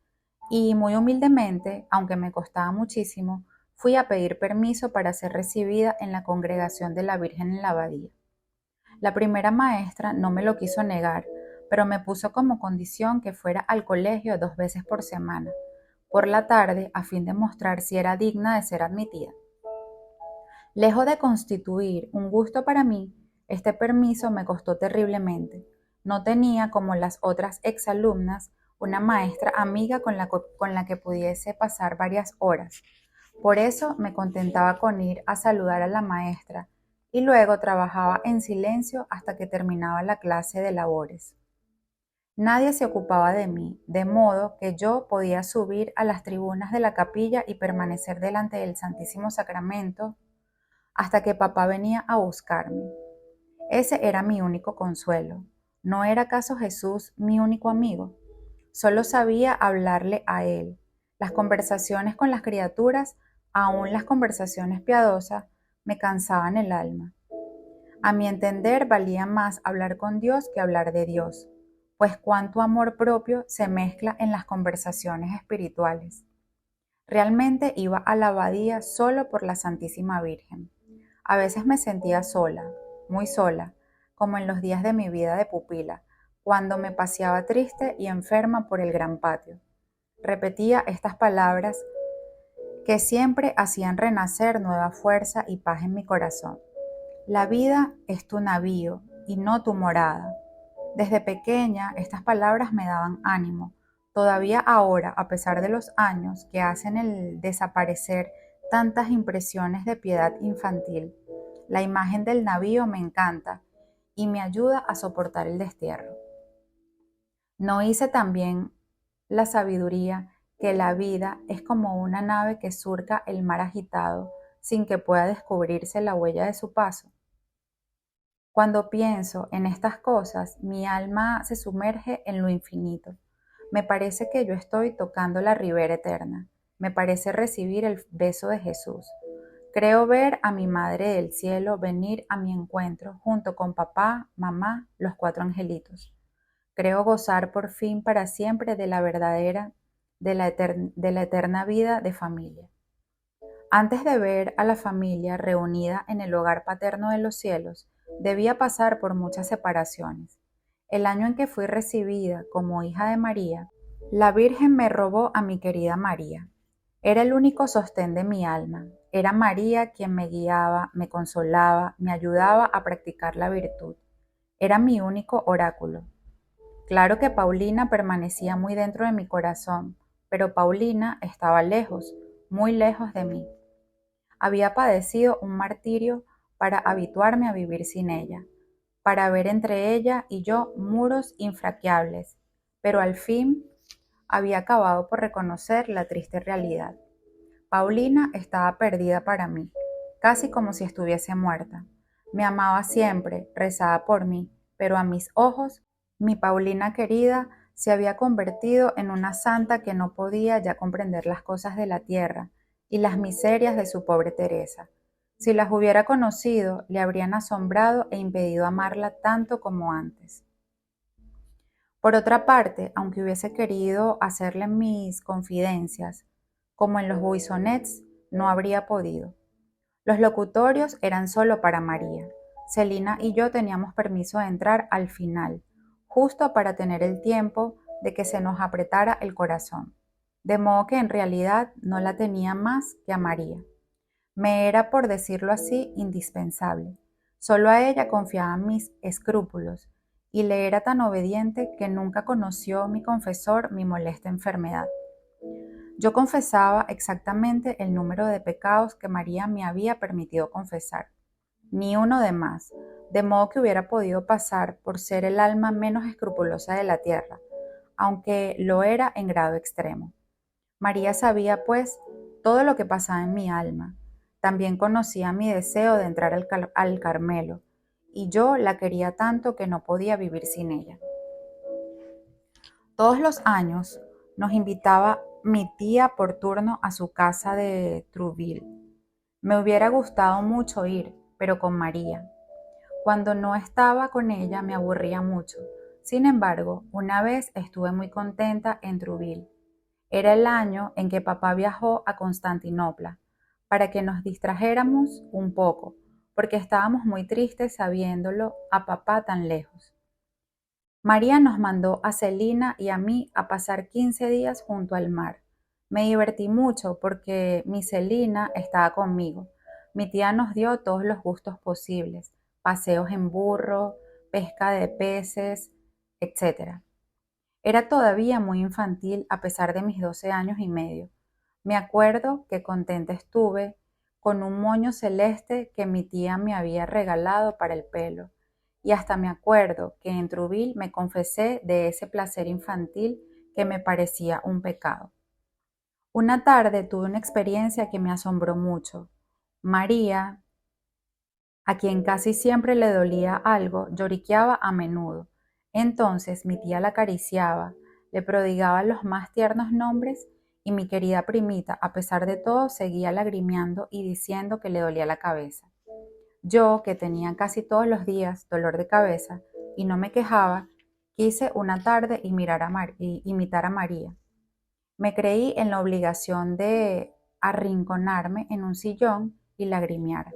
y muy humildemente, aunque me costaba muchísimo, fui a pedir permiso para ser recibida en la congregación de la Virgen en la abadía. La primera maestra no me lo quiso negar, pero me puso como condición que fuera al colegio 2 veces por semana, por la tarde, a fin de mostrar si era digna de ser admitida. Lejos de constituir un gusto para mí, este permiso me costó terriblemente. No tenía, como las otras exalumnas, una maestra amiga con la que pudiese pasar varias horas. Por eso me contentaba con ir a saludar a la maestra y luego trabajaba en silencio hasta que terminaba la clase de labores. Nadie se ocupaba de mí, de modo que yo podía subir a las tribunas de la capilla y permanecer delante del Santísimo Sacramento hasta que papá venía a buscarme. Ese era mi único consuelo. ¿No era acaso Jesús mi único amigo? Solo sabía hablarle a él. Las conversaciones con las criaturas, aun las conversaciones piadosas, me cansaban el alma. A mi entender, valía más hablar con Dios que hablar de Dios, pues cuánto amor propio se mezcla en las conversaciones espirituales. Realmente iba a la abadía solo por la Santísima Virgen. A veces me sentía sola, muy sola, como en los días de mi vida de pupila, cuando me paseaba triste y enferma por el gran patio. Repetía estas palabras que siempre hacían renacer nueva fuerza y paz en mi corazón. La vida es tu navío y no tu morada. Desde pequeña estas palabras me daban ánimo. Todavía ahora, a pesar de los años que hacen el desaparecer tantas impresiones de piedad infantil, la imagen del navío me encanta y me ayuda a soportar el destierro. ¿No hice también la sabiduría que la vida es como una nave que surca el mar agitado sin que pueda descubrirse la huella de su paso? Cuando pienso en estas cosas, mi alma se sumerge en lo infinito. Me parece que yo estoy tocando la ribera eterna. Me parece recibir el beso de Jesús. Creo ver a mi Madre del Cielo venir a mi encuentro junto con papá, mamá, los cuatro angelitos. Creo gozar por fin para siempre de la verdadera, de la eterna vida de familia. Antes de ver a la familia reunida en el hogar paterno de los cielos, debía pasar por muchas separaciones. El año en que fui recibida como hija de María, la Virgen me robó a mi querida María. Era el único sostén de mi alma. Era María quien me guiaba, me consolaba, me ayudaba a practicar la virtud. Era mi único oráculo. Claro que Paulina permanecía muy dentro de mi corazón, pero Paulina estaba lejos, muy lejos de mí. Había padecido un martirio para habituarme a vivir sin ella, para ver entre ella y yo muros infranqueables, pero al fin había acabado por reconocer la triste realidad. Paulina estaba perdida para mí, casi como si estuviese muerta. Me amaba siempre, rezaba por mí, pero a mis ojos, mi Paulina querida se había convertido en una santa que no podía ya comprender las cosas de la tierra y las miserias de su pobre Teresa. Si las hubiera conocido, le habrían asombrado e impedido amarla tanto como antes. Por otra parte, aunque hubiese querido hacerle mis confidencias, como en los buissonets, no habría podido. Los locutorios eran solo para María. Celina y yo teníamos permiso de entrar al final, justo para tener el tiempo de que se nos apretara el corazón. De modo que en realidad no la tenía más que a María. Me era, por decirlo así, indispensable. Solo a ella confiaban mis escrúpulos, y le era tan obediente que nunca conoció mi confesor mi molesta enfermedad. Yo confesaba exactamente el número de pecados que María me había permitido confesar, ni uno de más, de modo que hubiera podido pasar por ser el alma menos escrupulosa de la tierra, aunque lo era en grado extremo. María sabía, pues, todo lo que pasaba en mi alma. También conocía mi deseo de entrar al Carmelo, y yo la quería tanto que no podía vivir sin ella. Todos los años nos invitaba mi tía por turno a su casa de Trouville. Me hubiera gustado mucho ir, pero con María. Cuando no estaba con ella me aburría mucho. Sin embargo, una vez estuve muy contenta en Trouville. Era el año en que papá viajó a Constantinopla, para que nos distrajéramos un poco, porque estábamos muy tristes sabiéndolo a papá tan lejos. María nos mandó a Celina y a mí a pasar 15 días junto al mar. Me divertí mucho porque mi Celina estaba conmigo. Mi tía nos dio todos los gustos posibles, paseos en burro, pesca de peces, etc. Era todavía muy infantil a pesar de mis 12 años y medio. Me acuerdo que contenta estuve con un moño celeste que mi tía me había regalado para el pelo. Y hasta me acuerdo que en Trouville me confesé de ese placer infantil que me parecía un pecado. Una tarde tuve una experiencia que me asombró mucho. María, a quien casi siempre le dolía algo, lloriqueaba a menudo. Entonces mi tía la acariciaba, le prodigaba los más tiernos nombres y mi querida primita, a pesar de todo, seguía lagrimeando y diciendo que le dolía la cabeza. Yo, que tenía casi todos los días dolor de cabeza y no me quejaba, quise una tarde imitar a María. Me creí en la obligación de arrinconarme en un sillón y lagrimear.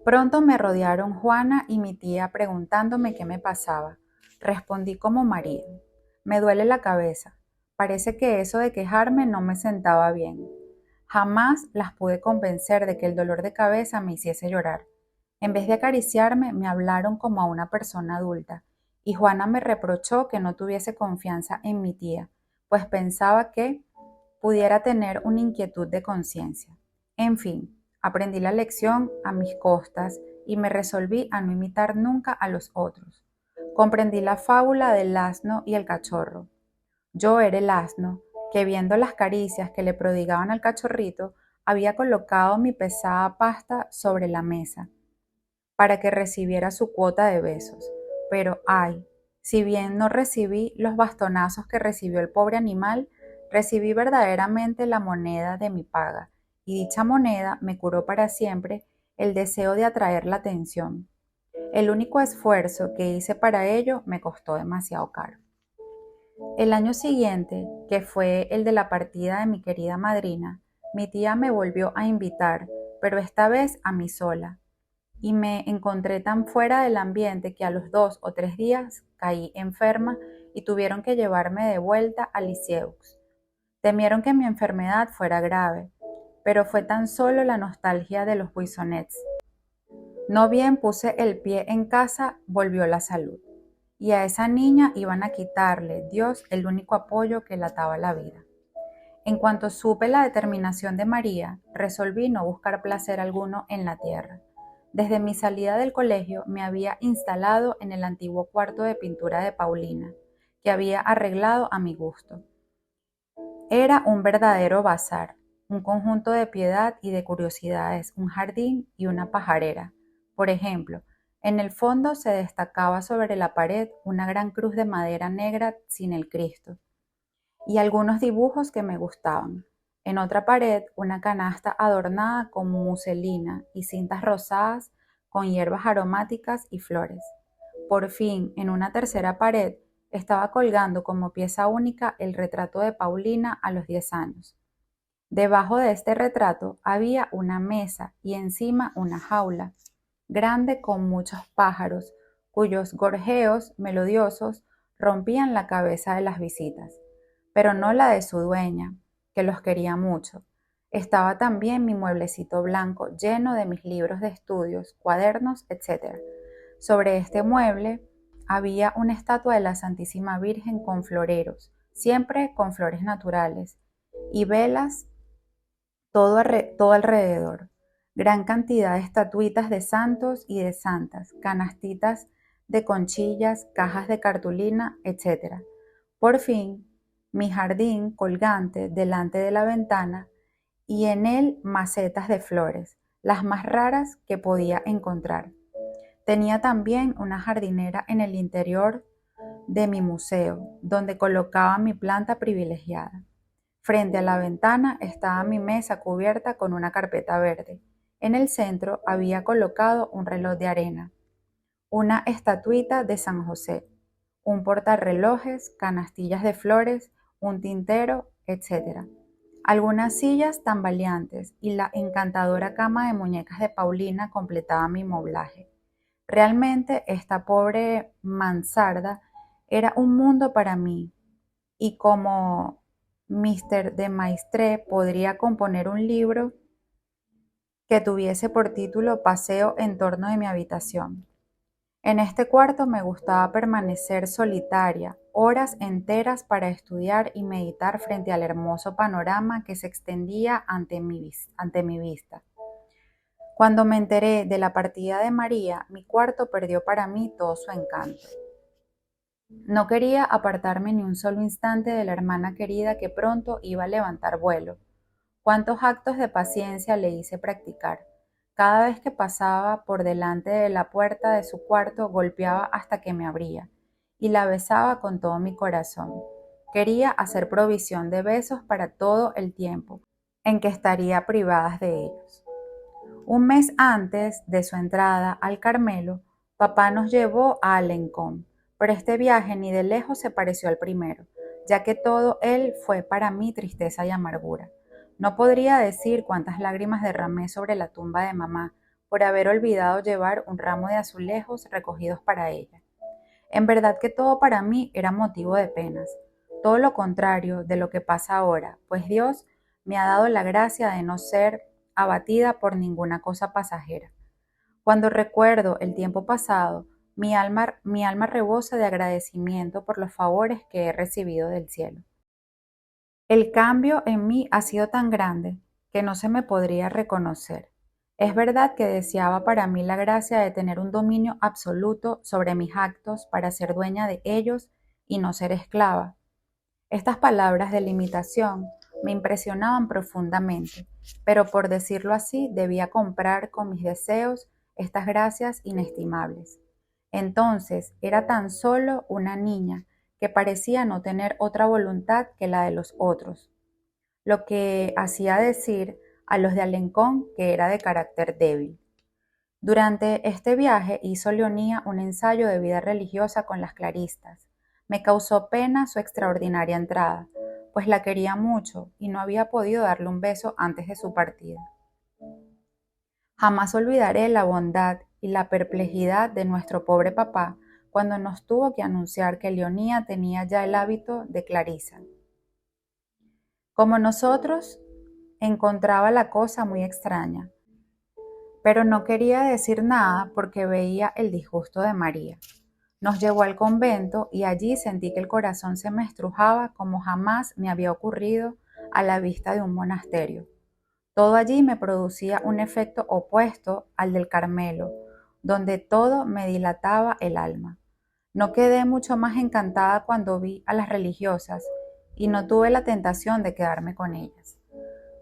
Pronto me rodearon Juana y mi tía preguntándome qué me pasaba. Respondí como María. Me duele la cabeza. Parece que eso de quejarme no me sentaba bien. Jamás las pude convencer de que el dolor de cabeza me hiciese llorar. En vez de acariciarme, me hablaron como a una persona adulta, y Juana me reprochó que no tuviese confianza en mi tía, pues pensaba que pudiera tener una inquietud de conciencia. En fin, aprendí la lección a mis costas y me resolví a no imitar nunca a los otros. Comprendí la fábula del asno y el cachorro. Yo era el asno, que viendo las caricias que le prodigaban al cachorrito, había colocado mi pesada pasta sobre la mesa, para que recibiera su cuota de besos. Pero ay, si bien no recibí los bastonazos que recibió el pobre animal, recibí verdaderamente la moneda de mi paga, y dicha moneda me curó para siempre el deseo de atraer la atención. El único esfuerzo que hice para ello me costó demasiado caro. El año siguiente, que fue el de la partida de mi querida madrina, mi tía me volvió a invitar, pero esta vez a mí sola, y me encontré tan fuera del ambiente que a los 2 o 3 días caí enferma y tuvieron que llevarme de vuelta a Lisieux. Temieron que mi enfermedad fuera grave, pero fue tan solo la nostalgia de los buissonets. No bien puse el pie en casa, volvió la salud. Y a esa niña iban a quitarle, Dios, el único apoyo que le ataba la vida. En cuanto supe la determinación de María, resolví no buscar placer alguno en la tierra. Desde mi salida del colegio me había instalado en el antiguo cuarto de pintura de Paulina, que había arreglado a mi gusto. Era un verdadero bazar, un conjunto de piedad y de curiosidades, un jardín y una pajarera. Por ejemplo, en el fondo se destacaba sobre la pared una gran cruz de madera negra sin el Cristo y algunos dibujos que me gustaban. En otra pared, una canasta adornada con muselina y cintas rosadas con hierbas aromáticas y flores. Por fin, en una tercera pared, estaba colgando como pieza única el retrato de Paulina a los 10 años. Debajo de este retrato había una mesa y encima una jaula, grande con muchos pájaros, cuyos gorjeos melodiosos rompían la cabeza de las visitas, pero no la de su dueña, que los quería mucho. Estaba también mi mueblecito blanco lleno de mis libros de estudios, cuadernos, etc. Sobre este mueble había una estatua de la Santísima Virgen con floreros, siempre con flores naturales, y velas todo alrededor. Gran cantidad de estatuitas de santos y de santas, canastitas de conchillas, cajas de cartulina, etc. Por fin, mi jardín colgante delante de la ventana y en él macetas de flores, las más raras que podía encontrar. Tenía también una jardinera en el interior de mi museo, donde colocaba mi planta privilegiada. Frente a la ventana estaba mi mesa cubierta con una carpeta verde. En el centro había colocado un reloj de arena, una estatuita de San José, un portarrelojes, canastillas de flores, un tintero, etc. Algunas sillas tambaleantes y la encantadora cama de muñecas de Paulina completaban mi moblaje. Realmente esta pobre mansarda era un mundo para mí, y como Mr. de Maistre podría componer un libro que tuviese por título Paseo en torno de mi habitación. En este cuarto me gustaba permanecer solitaria, horas enteras para estudiar y meditar frente al hermoso panorama que se extendía ante mi vista. Cuando me enteré de la partida de María, mi cuarto perdió para mí todo su encanto. No quería apartarme ni un solo instante de la hermana querida que pronto iba a levantar vuelo. Cuántos actos de paciencia le hice practicar. Cada vez que pasaba por delante de la puerta de su cuarto, golpeaba hasta que me abría, y la besaba con todo mi corazón. Quería hacer provisión de besos para todo el tiempo en que estaría privadas de ellos. Un mes antes de su entrada al Carmelo, papá nos llevó a Alencón, pero este viaje ni de lejos se pareció al primero, ya que todo él fue para mí tristeza y amargura. No podría decir cuántas lágrimas derramé sobre la tumba de mamá por haber olvidado llevar un ramo de azulejos recogidos para ella. En verdad que todo para mí era motivo de penas, todo lo contrario de lo que pasa ahora, pues Dios me ha dado la gracia de no ser abatida por ninguna cosa pasajera. Cuando recuerdo el tiempo pasado, mi alma rebosa de agradecimiento por los favores que he recibido del cielo. El cambio en mí ha sido tan grande que no se me podría reconocer. Es verdad que deseaba para mí la gracia de tener un dominio absoluto sobre mis actos para ser dueña de ellos y no ser esclava. Estas palabras de limitación me impresionaban profundamente, pero por decirlo así, debía comprar con mis deseos estas gracias inestimables. Entonces era tan solo una niña que parecía no tener otra voluntad que la de los otros, lo que hacía decir a los de Alencón que era de carácter débil. Durante este viaje hizo Leonía un ensayo de vida religiosa con las claristas. Me causó pena su extraordinaria entrada, pues la quería mucho y no había podido darle un beso antes de su partida. Jamás olvidaré la bondad y la perplejidad de nuestro pobre papá cuando nos tuvo que anunciar que Leonía tenía ya el hábito de Clarisa. Como nosotros, encontraba la cosa muy extraña, pero no quería decir nada porque veía el disgusto de María. Nos llevó al convento y allí sentí que el corazón se me estrujaba como jamás me había ocurrido a la vista de un monasterio. Todo allí me producía un efecto opuesto al del Carmelo, donde todo me dilataba el alma. No quedé mucho más encantada cuando vi a las religiosas y no tuve la tentación de quedarme con ellas.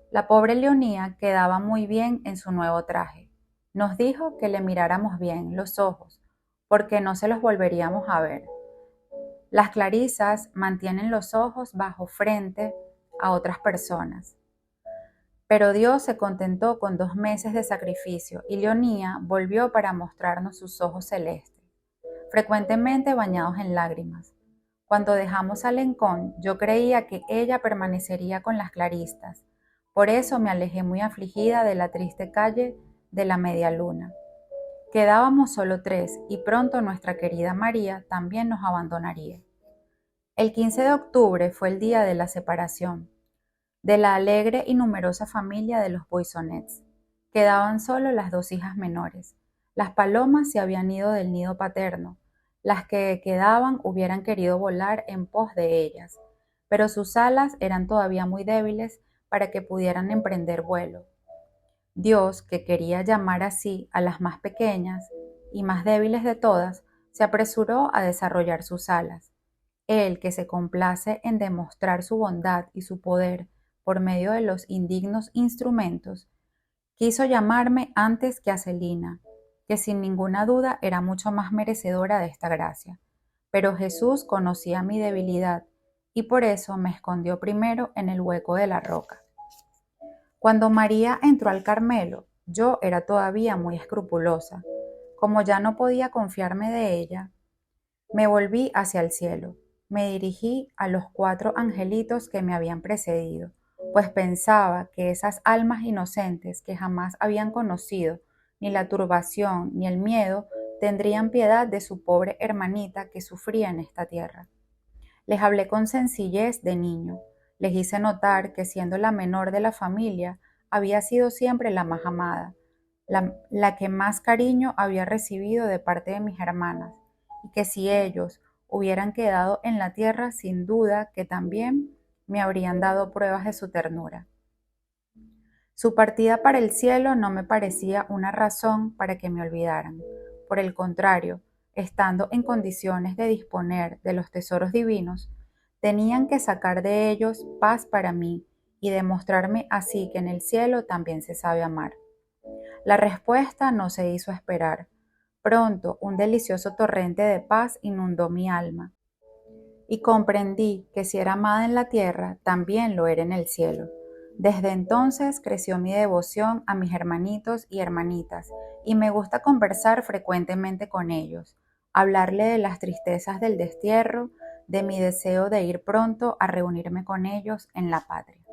La pobre Leonía quedaba muy bien en su nuevo traje. Nos dijo que le miráramos bien los ojos, porque no se los volveríamos a ver. Las clarisas mantienen los ojos bajo frente a otras personas. Pero Dios se contentó con 2 meses de sacrificio y Leonía volvió para mostrarnos sus ojos celestes, frecuentemente bañados en lágrimas. Cuando dejamos a Alencón, yo creía que ella permanecería con las claristas. Por eso me alejé muy afligida de la triste calle de la Media Luna. Quedábamos solo 3 y pronto nuestra querida María también nos abandonaría. El 15 de octubre fue el día de la separación de la alegre y numerosa familia de los Buissonets. Quedaban solo las 2 hijas menores. Las palomas se habían ido del nido paterno. Las que quedaban hubieran querido volar en pos de ellas, pero sus alas eran todavía muy débiles para que pudieran emprender vuelo. Dios, que quería llamar así a las más pequeñas y más débiles de todas, se apresuró a desarrollar sus alas. Él, que se complace en demostrar su bondad y su poder por medio de los indignos instrumentos, quiso llamarme antes que a Celina, que sin ninguna duda era mucho más merecedora de esta gracia. Pero Jesús conocía mi debilidad y por eso me escondió primero en el hueco de la roca. Cuando María entró al Carmelo, yo era todavía muy escrupulosa. Como ya no podía confiarme de ella, me volví hacia el cielo. Me dirigí a los 4 angelitos que me habían precedido, pues pensaba que esas almas inocentes que jamás habían conocido ni la turbación ni el miedo tendrían piedad de su pobre hermanita que sufría en esta tierra. Les hablé con sencillez de niño. Les hice notar que siendo la menor de la familia, había sido siempre la más amada, la que más cariño había recibido de parte de mis hermanas, y que si ellos hubieran quedado en la tierra, sin duda que también me habrían dado pruebas de su ternura. Su partida para el cielo no me parecía una razón para que me olvidaran. Por el contrario, estando en condiciones de disponer de los tesoros divinos, tenían que sacar de ellos paz para mí y demostrarme así que en el cielo también se sabe amar. La respuesta no se hizo esperar. Pronto un delicioso torrente de paz inundó mi alma y comprendí que si era amada en la tierra, también lo era en el cielo. Desde entonces creció mi devoción a mis hermanitos y hermanitas y me gusta conversar frecuentemente con ellos, hablarle de las tristezas del destierro, de mi deseo de ir pronto a reunirme con ellos en la patria.